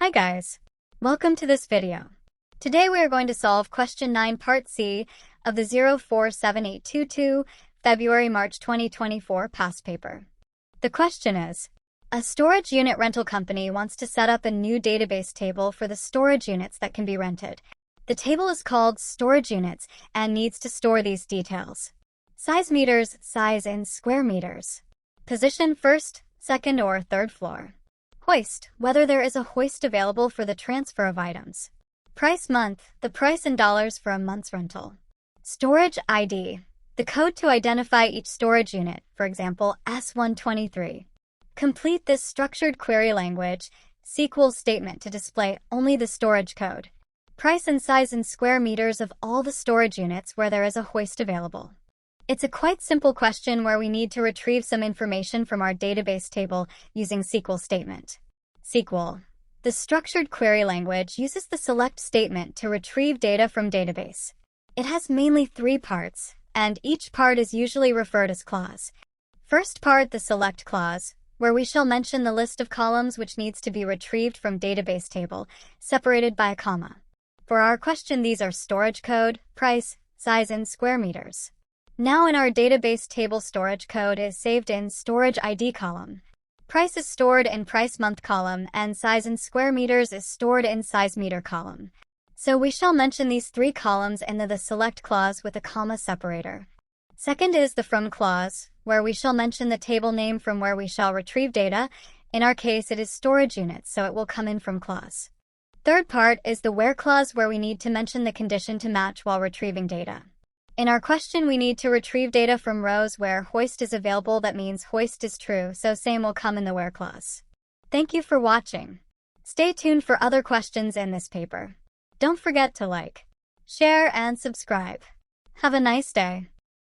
Hi guys, welcome to this video. Today we are going to solve question 9 part C of the 047822 February-March 2024 past paper. The question is, a storage unit rental company wants to set up a new database table for the storage units that can be rented. The table is called storage units and needs to store these details. Size meters, size in square meters. Position first, second, or third floor. Hoist, whether there is a hoist available for the transfer of items. Price month, the price in dollars for a month's rental. Storage ID, the code to identify each storage unit, for example, S123. Complete this structured query language SQL statement to display only the storage code. Price and size in square meters of all the storage units where there is a hoist available. It's a quite simple question where we need to retrieve some information from our database table using SQL statement. SQL. The structured query language uses the select statement to retrieve data from database. It has mainly 3 parts, and each part is usually referred as clause. First part, the select clause, where we shall mention the list of columns which needs to be retrieved from database table, separated by a comma. For our question, these are storage code, price, size in square meters. Now in our database table, storage code is saved in storage ID column. Price is stored in price month column, and size in square meters is stored in size meter column. So we shall mention these 3 columns in the select clause with a comma separator. Second is the from clause, where we shall mention the table name from where we shall retrieve data. In our case, it is storage units, so it will come in from clause. Third part is the where clause, where we need to mention the condition to match while retrieving data. In our question, we need to retrieve data from rows where hoist is available. That means hoist is true, so same will come in the where clause. Thank you for watching. Stay tuned for other questions in this paper. Don't forget to like, share, and subscribe. Have a nice day.